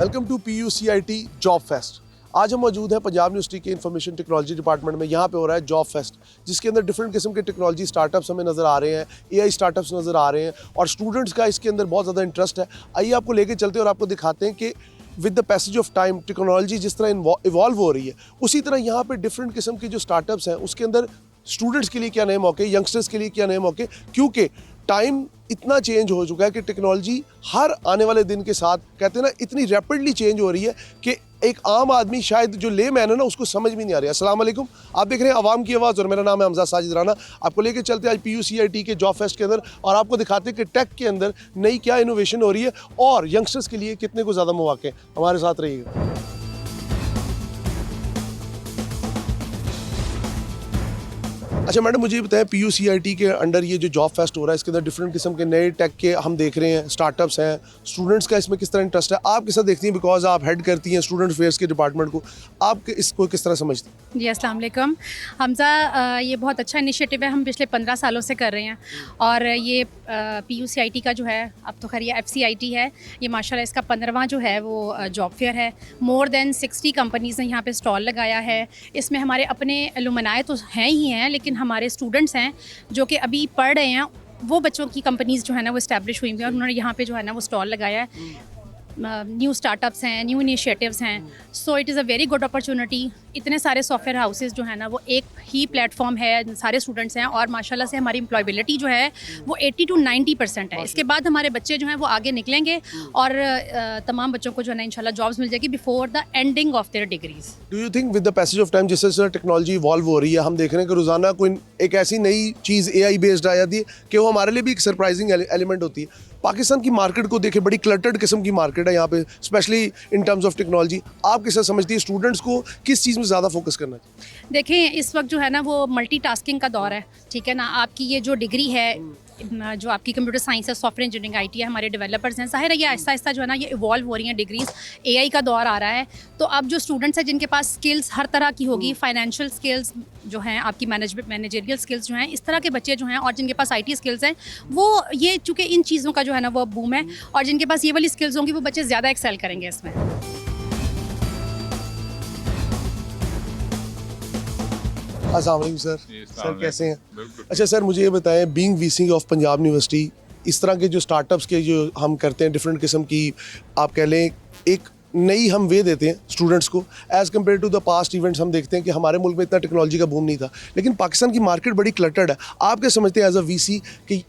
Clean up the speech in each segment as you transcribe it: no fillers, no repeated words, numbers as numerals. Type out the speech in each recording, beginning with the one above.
Welcome to PUCIT job fest. आज हम मौजूद हैं पंजाब यूनिवर्सिटी के इंफॉर्मेशन टेक्नोलॉजी डिपार्टमेंट में। यहाँ पे हो रहा है जॉब फेस्ट, जिसके अंदर डिफरेंट किस्म के टेक्नोलॉजी स्टार्टअप्स हमें नज़र आ रहे हैं, AI स्टार्टअप्स नज़र आ रहे हैं और स्टूडेंट्स का इसके अंदर बहुत ज़्यादा इंटरेस्ट है। आइए आपको लेके चलते हैं और आपको दिखाते हैं कि with the passage of time technology जिस तरह इवॉल्व हो रही है, उसी तरह यहाँ पे डिफरेंट किस्म के जो स्टार्टअप्स हैं उसके अंदर स्टूडेंट्स के लिए क्या नए मौके, यंगस्टर्स के लिए क्या नए मौके, क्योंकि टाइम इतना चेंज हो चुका है कि टेक्नोलॉजी हर आने वाले दिन के साथ, कहते हैं ना, इतनी रैपिडली चेंज हो रही है कि एक आम आदमी, शायद जो ले मैन है ना, उसको समझ भी नहीं आ रही है। अस्सलाम वालेकुम, आप देख रहे हैं आवाम की आवाज़ और मेरा नाम है हमजा साजिद राना। आपको लेके चलते हैं आज PUCIT के जॉब फेस्ट के अंदर और आपको दिखाते हैं कि टेक के अंदर नई क्या इनोवेशन हो रही है और यंगस्टर्स के लिए कितने को ज़्यादा मौके हैं। हमारे साथ रहिएगा। अच्छा मैडम, मुझे ये बताएं, PUCIT के अंडर ये जो जॉब फेस्ट हो रहा है, इसके अंदर डिफरेंट किस्म के नए टेक के हम देख रहे हैं, स्टार्टअप्स हैं, स्टूडेंट्स का इसमें किस तरह इंटरेस्ट है, आप किस तरह देखती हैं, बिकॉज आप हेड करती हैं स्टूडेंट अफेयर्स के डिपार्टमेंट को, आप इसको किस तरह समझती हैं? जी अस्सलाम वालेकुम हमज़ा, ये बहुत अच्छा इनिशिएटिव है, हम पिछले 15 सालों से कर रहे हैं और ये PUCIT का जो है, अब तो खैर ये FCIT है, ये माशाल्लाह इसका 15वां जो है वो जॉब फेयर है। मोर देन 60 कंपनीज़ ने यहाँ पे स्टॉल लगाया है। इसमें हमारे अपने एलुमनाई तो हैं ही हैं, लेकिन हमारे स्टूडेंट्स हैं जो कि अभी पढ़ रहे हैं, वो बच्चों की कंपनीज़ जो है ना वो इस्टेब्लिश हुई हैं और उन्होंने यहाँ पे जो है ना वो स्टॉल लगाया है। न्यू स्टार्टअप्स हैं, न्यू इनिशिएटिव्स हैं, so it is a very good opportunity. इतने सारे सॉफ्टवेयर हाउसेस जो है ना वो एक ही प्लेटफॉर्म है, सारे स्टूडेंट्स हैं और माशाल्लाह से हमारी एम्प्लॉयबिलिटी जो है वो 80 to 90% है। इसके बाद हमारे बच्चे जो हैं वो आगे निकलेंगे और तमाम बच्चों को जो है ना इंशाल्लाह जॉब्स मिल जाएगी before the ending of their degrees. Do you think with the passage of time, जिस तरह टेक्नोलॉजी इवॉल्व हो रही है, हम देख रहे हैं कि रोज़ाना कोई एक ऐसी नई चीज़ AI बेस्ड आ जाती है कि वो हमारे लिए भी एक सरप्राइजिंग एलिमेंट होती है। पाकिस्तान की मार्केट को देखें, बड़ी क्लटर्ड किस्म की मार्केट है यहाँ पे, specially in terms of technology. आप किस तरह समझती है स्टूडेंट्स को किस चीज़ में ज़्यादा फोकस करना चाहिए? देखें, इस वक्त जो है ना वो मल्टीटास्किंग का दौर है, ठीक है ना। आपकी ये जो डिग्री है, जो आपकी कंप्यूटर साइंस है, सॉफ्टवेयर इंजीनियरिंग, IT है, हमारे डेवलपर्स हैं, ज़ाहिर है ये आहिस्ता आहिस्ता जो है ना ये इवॉल्व हो रही हैं डिग्रीज़। AI का दौर आ रहा है, तो अब जो स्टूडेंट्स हैं जिनके पास स्किल्स हर तरह की होगी, फाइनेंशियल स्किल्स जो हैं, आपकी मैनेजरियल स्किल्स जो हैं, इस तरह के बच्चे जो हैं और जिनके पास IT स्किल्स हैं, वो ये चूँकि इन चीज़ों का जो है ना वो बूम है और जिनके पास ये वाली स्किल्स होंगी वो बच्चे ज़्यादा एक्सेल करेंगे इसमें। अस्सलाम वालेकुम सर। सर कैसे हैं? अच्छा सर, मुझे ये बताएं, being VC of Punjab university, इस तरह के जो स्टार्टअप्स के जो हम करते हैं, डिफरेंट किस्म की, आप कह लें एक नई हम वे देते हैं स्टूडेंट्स को as compare to the past events. हम देखते हैं कि हमारे मुल्क में इतना टेक्नोलॉजी का बूम नहीं था, लेकिन पाकिस्तान की मार्केट बड़ी क्लटर्ड है। आप क्या समझते हैं एज अ VC कि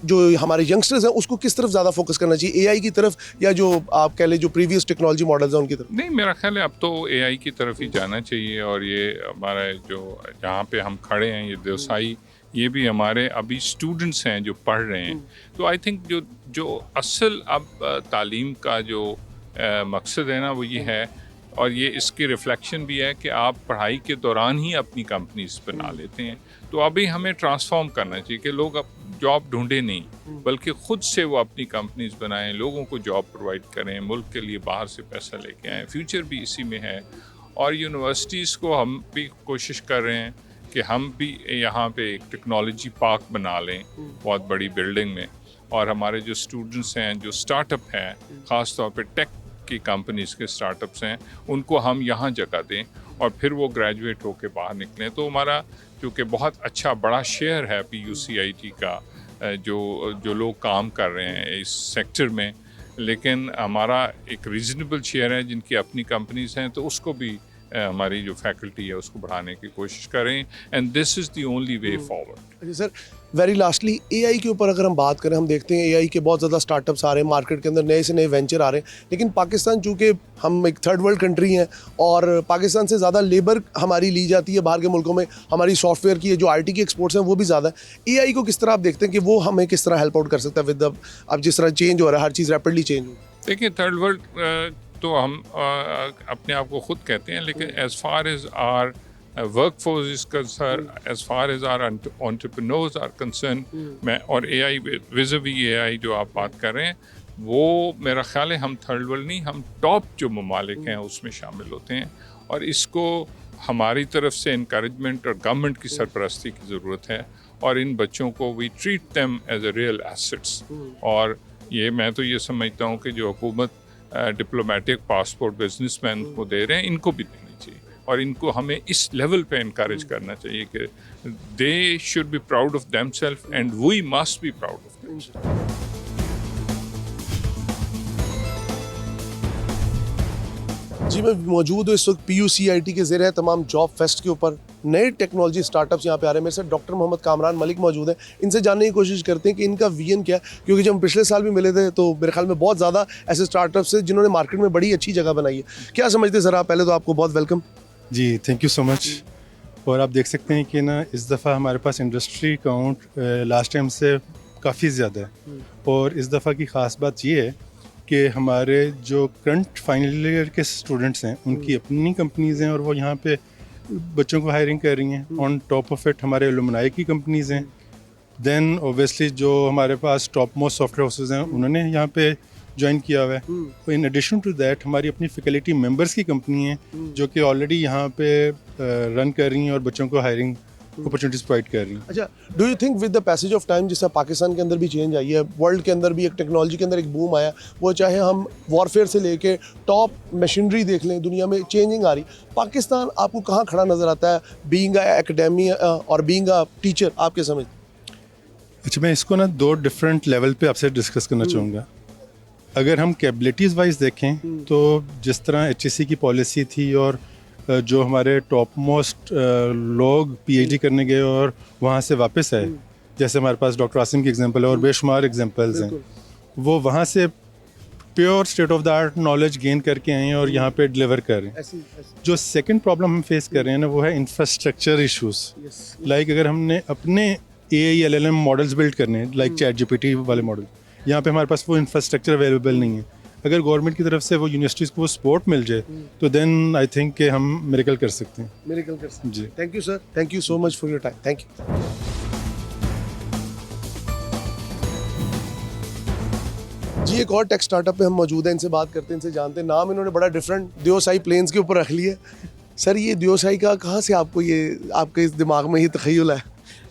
जो हमारे यंगस्टर्स हैं उसको किस तरफ ज़्यादा फोकस करना चाहिए, AI की तरफ या जो आप कह लें जो प्रीवियस टेक्नोलॉजी मॉडल्स हैं उनकी तरफ? नहीं, मेरा ख्याल है अब तो AI की तरफ ही जाना चाहिए और ये हमारा जो जहाँ पे हम खड़े हैं, ये देवसाई, ये भी हमारे अभी स्टूडेंट्स हैं जो पढ़ रहे हैं। तो आई थिंक जो असल अब तालीम का जो मकसद है ना वो ये है, और ये इसकी रिफ्लेक्शन भी है कि आप पढ़ाई के दौरान ही अपनी कंपनीज बना लेते हैं। तो अभी हमें ट्रांसफॉर्म करना चाहिए कि लोग अब जॉब ढूंढे नहीं, बल्कि ख़ुद से वो अपनी कंपनीज बनाएं, लोगों को जॉब प्रोवाइड करें, मुल्क के लिए बाहर से पैसा लेके आएँ। फ्यूचर भी इसी में है और यूनिवर्सिटीज़ को हम भी कोशिश कर रहे हैं कि हम भी यहाँ पे एक टेक्नोलॉजी पार्क बना लें बहुत बड़ी बिल्डिंग में, और हमारे जो स्टूडेंट्स हैं, जो स्टार्टअप हैं, ख़ास तौर पे टेक की कंपनीज़ के स्टार्टअप्स हैं, उनको हम यहाँ जगह दें और फिर वो ग्रेजुएट होकर बाहर निकलें। तो हमारा क्योंकि बहुत अच्छा बड़ा शेयर है PUCIT का, जो लोग काम कर रहे हैं इस सेक्टर में, लेकिन हमारा एक रीज़नेबल शेयर है जिनकी अपनी कंपनीज़ हैं, तो उसको भी हमारी जो फैकल्टी है उसको बढ़ाने की कोशिश करें, and this is the only way forward. Sir, very lastly, AI के ऊपर अगर हम बात करें, हम देखते हैं AI के बहुत ज़्यादा स्टार्टअप्स आ रहे हैं मार्केट के अंदर, नए से नए वेंचर आ रहे हैं, लेकिन पाकिस्तान चूँकि हम एक थर्ड वर्ल्ड कंट्री हैं और पाकिस्तान से ज़्यादा लेबर हमारी ली जाती है बाहर के मुल्कों में, हमारी सॉफ्टवेयर की जो IT की एक्सपोर्ट्स हैं वो भी ज़्यादा है। AI को किस तरह आप देखते हैं कि वो हमें किस तरह हेल्प आउट कर सकता है विद अब जिस तरह चेंज हो रहा है, हर चीज़ रैपिडली चेंज हो रही है? देखिए, थर्ड वर्ल्ड तो हम अपने आप को खुद कहते हैं, लेकिन as far as our workforce is concern, as far as our entrepreneurs are concern, मैं और AI विज़-अ-वी AI जो आप बात कर रहे हैं, वो मेरा ख्याल है हम थर्ड वर्ल्ड नहीं, हम टॉप जो ममालिक हैं उसमें शामिल होते हैं, और इसको हमारी तरफ से इनकरेजमेंट और गवर्नमेंट की सरपरस्ती की ज़रूरत है, और इन बच्चों को we treat them as a real assets. और ये मैं तो ये समझता हूँ कि जो हुकूमत डिप्लोमेटिक पासपोर्ट बिजनेसमैन को दे रहे हैं, इनको भी देनी चाहिए और इनको हमें इस लेवल पे इनकरेज करना चाहिए कि they should be proud of themselves and we must be proud of themselves. जी मैं मौजूद हूँ इस वक्त PUCIT के ज़ेर है तमाम जॉब फेस्ट के ऊपर। नए टेक्नोलॉजी स्टार्टअप्स यहाँ पे आ रहे हैं। मेरे साथ डॉक्टर मोहम्मद कामरान मलिक मौजूद हैं। इनसे जानने की कोशिश करते हैं कि इनका विजन क्या है, क्योंकि जब हम पिछले साल भी मिले थे तो मेरे ख्याल में बहुत ज़्यादा ऐसे स्टार्टअप्स हैं जिन्होंने मार्केट में बड़ी अच्छी जगह बनाई है। क्या समझते हैं सर आप? पहले तो आपको बहुत वेलकम। जी थैंक यू सो मच। और आप देख सकते हैं कि ना इस दफ़ा हमारे पास इंडस्ट्री काउंट लास्ट टाइम से काफ़ी ज़्यादा है और इस दफ़ा की ख़ास बात ये है कि हमारे जो करंट फाइनल ईयर के स्टूडेंट्स हैं उनकी अपनी कंपनीज़ हैं और वो यहाँ पे बच्चों को हायरिंग कर रही हैं। ऑन टॉप ऑफ इट हमारे एलुमनाई की कंपनीज़ हैं। देन ओबियसली जो हमारे पास टॉप मोस्ट सॉफ्टवेयर हाउसेज हैं उन्होंने यहाँ पे ज्वाइन किया हुआ है। इन एडिशन टू दैट हमारी अपनी फैकल्टी मेंबर्स की कंपनी है जो कि ऑलरेडी यहाँ पे रन कर रही हैं और बच्चों को हायरिंग अपॉर्चुनिटीज प्रोवाइड कर रही हैं। अच्छा, do you think with the passage of time, जिससे पाकिस्तान के अंदर भी चेंज आई है, वर्ल्ड के अंदर भी एक टेक्नोलॉजी के अंदर एक बूम आया, वो चाहे हम वॉरफेयर से लेके टॉप मशीनरी देख लें, दुनिया में चेंजिंग आ रही, पाकिस्तान आपको कहाँ खड़ा नज़र आता है बीइंग अ एकेडमी और बीइंग अ टीचर आपके समझ? अच्छा, मैं इसको ना दो डिफरेंट लेवल पे आपसे डिस्कस करना चाहूँगा। अगर हम कैपेबिलिटीज़ वाइज देखें तो जिस तरह HSC की पॉलिसी थी और जो हमारे टॉप मोस्ट लोग PhD करने गए और वहाँ से वापस आए, जैसे हमारे पास डॉक्टर आसिम की एग्जांपल है और बेशुमार एग्जांपल्स हैं, वो वहाँ से pure state of the art knowledge gain करके आए हैं और यहाँ पे डिलीवर कर रहे हैं। जो सेकंड प्रॉब्लम हम फेस कर रहे हैं ना वो है इंफ्रास्ट्रक्चर इश्यूज। लाइक अगर हमने अपने AI LLM मॉडल्स बिल्ड करने हैं लाइक ChatGPT वाले मॉडल, यहाँ पे हमारे पास वो इंफ्रास्ट्रक्चर अवेलेबल नहीं है। अगर गवर्नमेंट की तरफ से वो यूनिवर्सिटीज़ को वो सपोर्ट मिल जाए तो देन आई थिंक कि हम मिरेकल कर सकते हैं। मिरेकल कर सकते हैं जी। Thank you sir, thank you so much for your time, thank you. जी एक और टेक स्टार्टअप पे हम मौजूद हैं, इनसे बात करते हैं, इनसे जानते हैं। नाम इन्होंने बड़ा डिफरेंट दियोसाई प्लेन्स के ऊपर रख लिया है। सर ये दियोसाई का कहाँ से आपको ये आपके इस दिमाग में ये तख़य्युल है?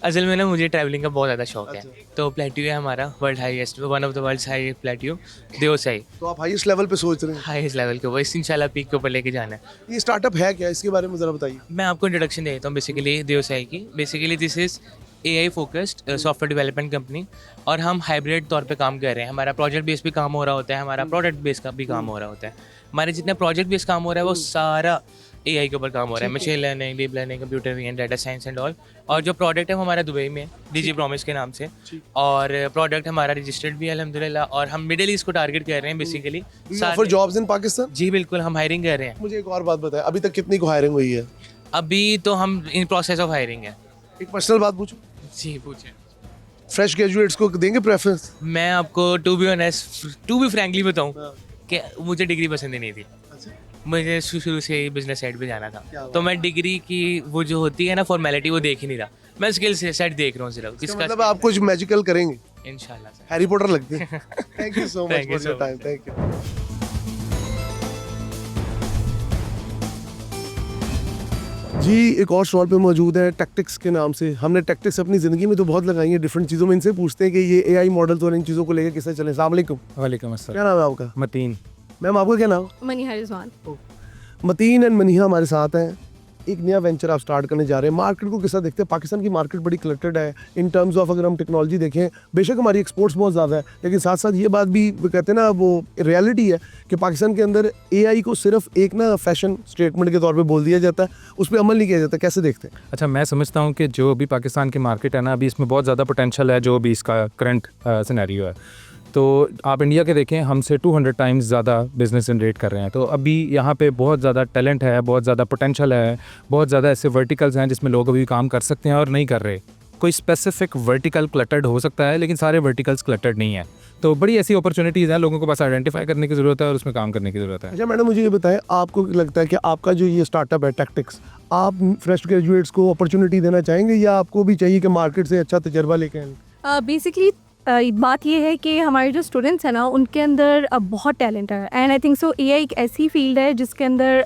असल में ना मुझे ट्रैवलिंग का बहुत ज़्यादा शौक है। तो प्लेट्यू है हमारा world highest, one of the world high plateau Deosai. तो आप हाईएस्ट लेवल पे सोच रहे हैं? हाईएस्ट लेवल के ऊपर, इंशाल्लाह पीक के ऊपर लेके जाना है। ये स्टार्टअप है क्या, इसके बारे में ज़रा बताइए। मैं आपको इंट्रोडक्शन दे देता हूँ बेसिकली दियोसाई की। Basically this is AI focused software development company और हम हाइब्रिड तौर पे काम कर रहे हैं। हमारा प्रोजेक्ट बेस भी काम हो रहा होता है, हमारा प्रोडक्ट बेस का भी काम हो रहा होता है। हमारे जितना प्रोजेक्ट बेस काम हो रहा है वो सारा AI के ऊपर काम हो रहा है, machine learning, deep learning, computer vision, data science and all. और जो प्रोडक्ट है वो हमारा दुबई में है, DG प्रॉमिस के नाम से। और प्रोडक्ट हमारा रजिस्टर्ड भी है अल्हम्दुलिल्लाह। और हम मिडिल ईस्ट को टारगेट कर रहे हैं basically. For jobs in Pakistan? जी बिल्कुल, हम हायरिंग कर रहे हैं। मुझे एक और बात बताएं, अभी तक कितनी को हायरिंग हुई है? अभी तो हम इन प्रोसेस ऑफ हायरिंग है। एक पर्सनल बात पूछूं? जी पूछे। फ्रेश ग्रेजुएट्स को देंगे प्रेफरेंस? मैं आपको to be honest, to be frankly बताऊं कि मुझे डिग्री पसंद ही नहीं थी। मुझे शुरू से ही बिजनेस साइड पे जाना था, तो मैं डिग्री की वो जो होती है ना फॉर्मेलिटी वो देख ही नहीं रहा। मैं स्किल सेट देख रहा हूँ सिर्फ। इसका मतलब आप कुछ मैजिकल करेंगे? इंशाल्लाह सर। हैरी पॉटर लगते हैं। Thank you so much for your time, thank you. जी एक और स्टॉल पे मौजूद है टैक्टिक्स के नाम से। हमने टैक्टिक्स अपनी ज़िंदगी में तो बहुत लगाई है डिफरेंट चीज़ों में। इनसे पूछते हैं कि ये AI मॉडल्स और इन चीज़ों को लेकर किससे चले। अस्सलाम वालेकुम। वालेकुम अस्सलाम। क्या नाम है आपका? मतीन। मैम आपका क्या नाम? मनीहा रिजवान। मतीन एंड मनीहा हमारे साथ हैं। एक नया वेंचर आप स्टार्ट करने जा रहे हैं। मार्केट को किसा देखते हैं? पाकिस्तान की मार्केट बड़ी क्लटर्ड है इन टर्म्स ऑफ, अगर हम टेक्नोलॉजी देखें बेशक हमारी एक्सपोर्ट्स बहुत ज़्यादा है, लेकिन साथ साथ ये बात भी कहते हैं ना वो रियलिटी है कि पाकिस्तान के अंदर AI को सिर्फ एक ना फैशन स्टेटमेंट के तौर पे बोल दिया जाता है, उस पर अमल नहीं किया जाता। कैसे देखते हैं? अच्छा, मैं समझता हूँ कि जो अभी पाकिस्तान की मार्केट है ना, अभी इसमें बहुत ज़्यादा पोटेंशियल है जो अभी इसका करंट सिनेरियो है। तो आप इंडिया के देखें, हमसे 200 टाइम्स ज़्यादा बिज़नेस जनरेट कर रहे हैं। तो अभी यहाँ पे बहुत ज़्यादा टैलेंट है, बहुत ज़्यादा पोटेंशियल है, बहुत ज़्यादा ऐसे वर्टिकल्स हैं जिसमें लोग अभी काम कर सकते हैं और नहीं कर रहे। कोई स्पेसिफिक वर्टिकल क्लटर्ड हो सकता है लेकिन सारे वर्टिकल्स क्लटर्ड नहीं है। तो बड़ी ऐसी अपॉर्चुनिटीज़ हैं, लोगों को बस आइडेंटिफाई करने की ज़रूरत है और उसमें काम करने की ज़रूरत है। अच्छा मैडम, मुझे ये बताएं, आपको लगता है कि आपका जो ये स्टार्टअप है टैक्टिक्स, आप फ्रेश ग्रेजुएट्स को अपॉर्चुनिटी देना चाहेंगे या आपको भी चाहिए कि मार्केट से अच्छा तजर्बा लेके आएँ? बेसिकली बात ये है कि हमारे जो स्टूडेंट्स हैं ना उनके अंदर बहुत टैलेंट है। And I think so AI एक ऐसी फील्ड है जिसके अंदर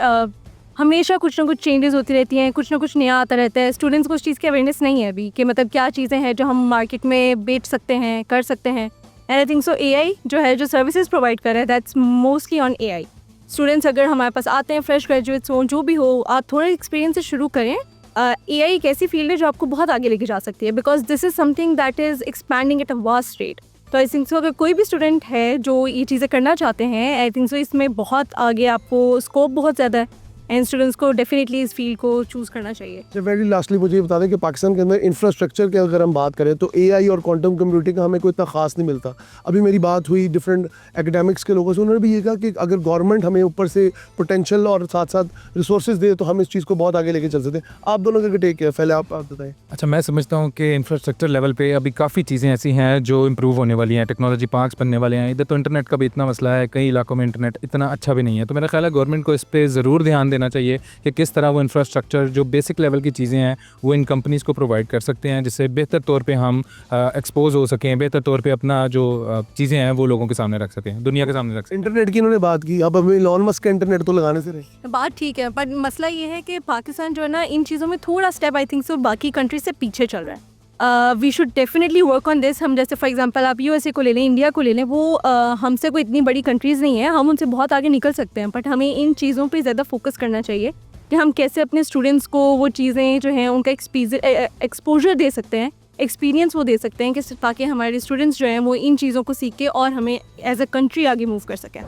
हमेशा कुछ ना कुछ चेंजेस होती रहती हैं, कुछ ना कुछ नया आता रहता है। स्टूडेंट्स को उस चीज़ की अवेयरनेस नहीं है अभी कि मतलब क्या चीज़ें हैं जो हम मार्केट में बेच सकते हैं, कर सकते हैं। And I think so AI जो है, जो सर्विसेज प्रोवाइड कर रहा है, that's mostly on AI. Students अगर हमारे पास आते हैं, फ्रेश ग्रेजुएट्स हो, जो भी हो, आप थोड़े एक्सपीरियंस से शुरू करें. AI एक ऐसी फील्ड है जो आपको बहुत आगे लेके जा सकती है, because this is something that is expanding at a vast rate. तो आई थिंक सो अगर कोई भी स्टूडेंट है जो ये चीज़ें करना चाहते हैं, आई थिंक सो इसमें बहुत आगे आपको स्कोप बहुत ज़्यादा है, एंड स्टूडेंट्स को डेफिनेटली इस फील्ड को चूज़ करना चाहिए. वेरी लास्टली मुझे ये बता दें कि पाकिस्तान के अंदर इंफ्रास्ट्रक्चर के अगर हम बात करें तो AI और क्वांटम कंप्यूटिंग का हमें कोई इतना खास नहीं मिलता. अभी मेरी बात हुई डिफरेंट एकेडमिक्स के लोगों से, उन्होंने भी ये कहा कि अगर गवर्नमेंट हमें ऊपर से पोटेंशियल और साथ साथ रिसोर्सेज दे तो हम इस चीज़ को बहुत आगे लेके चल सकते हैं. आप दोनों का टेक है, पहले आप बताएं. अच्छा, मैं समझता हूँ कि इंफ्रास्ट्रक्चर लेवल पे अभी काफ़ी चीज़ें ऐसी हैं जो इम्प्रूव होने वाली हैं. टेक्नोलॉजी पार्क्स बनने वाले हैं. इधर तो इंटरनेट का भी इतना मसला है, कई इलाकों में इंटरनेट इतना अच्छा भी नहीं है. तो मेरा ख्याल है गवर्नमेंट को इस पर ज़रूर ध्यान देना चाहिए कि किस तरह वो इंफ्रास्ट्रक्चर जो बेसिक लेवल की चीज़ें हैं वो इन कंपनीज़ को प्रोवाइड कर सकते हैं, जिससे बेहतर तौर पे हम एक्सपोज हो सकें, बेहतर तौर पे अपना जो चीज़ें हैं वो लोगों के सामने रख सकें, दुनिया के सामने रख सकें. इंटरनेट की इन्होंने बात की, अब हमें इलॉन मस्क का इंटरनेट तो लगाने से रहे. बात ठीक है, पर मसला ये है कि पाकिस्तान जो है ना, इन चीज़ों में थोड़ा स्टेप आई थिंक सो बाकी कंट्री से पीछे चल रहा है. We should definitely work on this. हम जैसे फॉर एग्जांपल आप USA को ले लें, इंडिया को ले लें, वो हमसे कोई इतनी बड़ी कंट्रीज़ नहीं है, हम उनसे बहुत आगे निकल सकते हैं, बट हमें इन चीज़ों पे ज़्यादा फोकस करना चाहिए कि हम कैसे अपने स्टूडेंट्स को वो चीज़ें जो हैं उनका एक्सपोजर दे सकते हैं, एक्सपीरियंस वो दे सकते हैं, कि ताकि हमारे स्टूडेंट्स जो हैं वो इन चीज़ों को सीख के और हमें एज अ कंट्री आगे मूव कर सकें.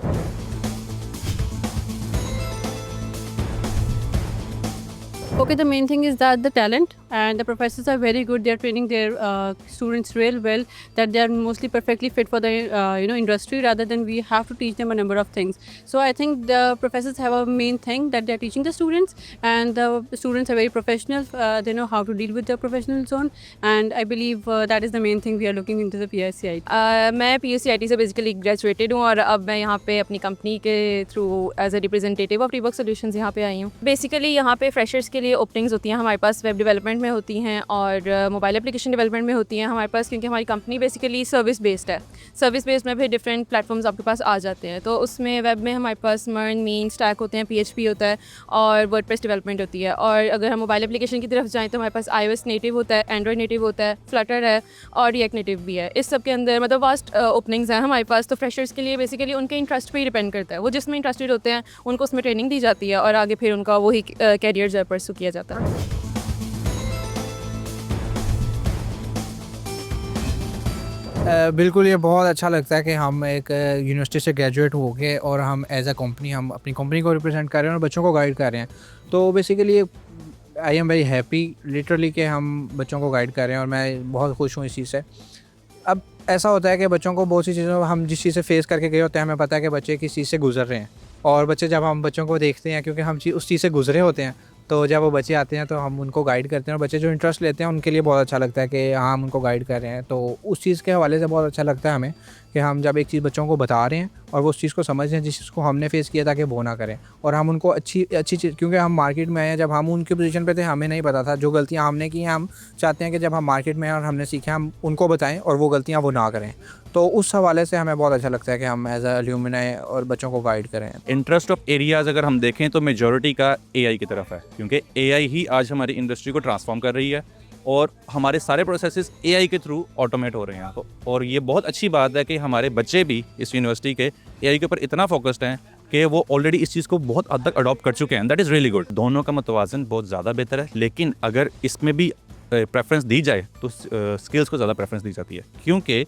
Okay, the main thing is that the talent and the professors are very good. They are training their students real well. That they are mostly perfectly fit for the industry, rather than we have to teach them a number of things. So I think the professors have a main thing that they are teaching the students, and the students are very professional. They know how to deal with the professional zone, and I believe that is the main thing we are looking into the PUCIT. मैं PUCIT से basically graduated हूँ और अब मैं यहाँ पे अपनी company के through as a representative of Rework Solutions यहाँ पे आई हूँ. बेसिकली यहाँ पे फ्रेशर्स के लिए ओपनिंग्स होती हैं हमारे पास, वेब डेवलपमेंट में होती हैं और मोबाइल एप्लीकेशन डेवलपमेंट में होती हैं हमारे पास, क्योंकि हमारी कंपनी बेसिकली सर्विस बेस्ड है. सर्विस बेस्ड में फिर डिफरेंट प्लेटफॉर्म्स आपके पास आ जाते हैं. तो उसमें वेब में हमारे पास मर्न, मीन, स्टैक होते हैं, PHP होता है और वर्डप्रेस डेवलपमेंट होती है. और अगर हम मोबाइल एप्लीकेशन की तरफ जाएँ तो हमारे पास iOS नेटिव होता है, एंड्रॉइड नेटिव होता है, फ्लटर है और रिएक्ट नेटिव भी है. इस सब के अंदर मतलब वास्ट ओपनिंग्स हैं हमारे पास. तो फ्रेशर्स के लिए बेसिकली उनके इंटरेस्ट पे ही डिपेंड करता है, वो जिसमें इंटरेस्टेड होते हैं उनको उसमें ट्रेनिंग दी जाती है और आगे फिर उनका वही कैरियर जो है परस्यू किया जाता है. बिल्कुल, ये बहुत अच्छा लगता है कि हम एक यूनिवर्सिटी से ग्रेजुएट हो के और हम एज अ कंपनी हम अपनी कंपनी को रिप्रेजेंट कर रहे हैं और बच्चों को गाइड कर रहे हैं. तो basically I am very happy literally कि हम बच्चों को गाइड कर रहे हैं और मैं बहुत खुश हूँ इस चीज़ से. अब ऐसा होता है कि बच्चों को बहुत सी चीज़ों हम जिस चीज़ से फेस करके गए होते हैं, हमें पता है कि बच्चे किस चीज़ से गुजर रहे हैं, और बच्चे जब हम बच्चों को देखते हैं, क्योंकि हम उस चीज़ से गुजरे होते हैं, तो जब वो बच्चे आते हैं तो हम उनको गाइड करते हैं और बच्चे जो इंटरेस्ट लेते हैं उनके लिए बहुत अच्छा लगता है कि हाँ हम उनको गाइड कर रहे हैं. तो उस चीज़ के हवाले से बहुत अच्छा लगता है हमें कि हम जब एक चीज़ बच्चों को बता रहे हैं और वो उस चीज़ को समझ रहे हैं जिस चीज़ को हमने फेस किया था कि वो ना करें, और हम उनको अच्छी चीज़, क्योंकि हम मार्केट में आए हैं, जब हम उनकी पोजीशन पे थे हमें नहीं पता था, जो गलतियाँ हमने की हैं हम चाहते हैं कि जब हम मार्केट में आए और हमने सीखा हम उनको बताएं और वो गलतियाँ वो ना करें. तो उस हवाले से हमें बहुत अच्छा लगता है कि हम एज अ ल्यूमिनाई और बच्चों को गाइड करें. इंटरेस्ट ऑफ एरियाज़ अगर हम देखें तो मेजॉरिटी का AI की तरफ है, क्योंकि AI ही आज हमारी इंडस्ट्री को ट्रांसफॉर्म कर रही है और हमारे सारे प्रोसेसेस AI के थ्रू ऑटोमेट हो रहे हैं. और ये बहुत अच्छी बात है कि हमारे बच्चे भी इस यूनिवर्सिटी के AI के ऊपर इतना फोकस्ड हैं कि वो ऑलरेडी इस चीज़ को बहुत हद तक अडॉप्ट कर चुके हैं. That is really good. दोनों का मतवाजन बहुत ज़्यादा बेहतर है, लेकिन अगर इसमें भी प्रेफरेंस दी जाए तो स्किल्स को ज़्यादा प्रेफरेंस दी जाती है, क्योंकि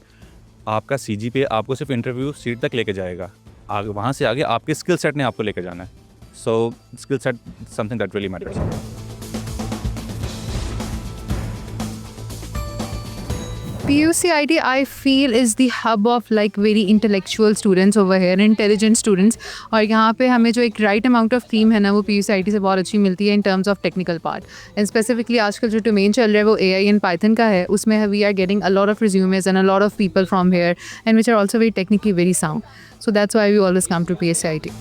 आपका CGPA आपको सिर्फ इंटरव्यू सीट तक लेके जाएगा, आगे वहाँ से आगे आपके स्किल सेट ने आपको लेके जाना है. So skill set something that really matters. PUCIT, I feel, is the hub of like very intellectual students over here, intelligent students. और यहाँ पे हमें जो एक right amount of theme है ना वो PUCIT से बहुत अच्छी मिलती है in terms of technical part. And specifically आजकल जो domain चल रहा है वो AI and Python का है, उसमें we are getting a lot of resumes and a lot of people from here and which are also very technically very sound. So that's why we always come to PUCIT.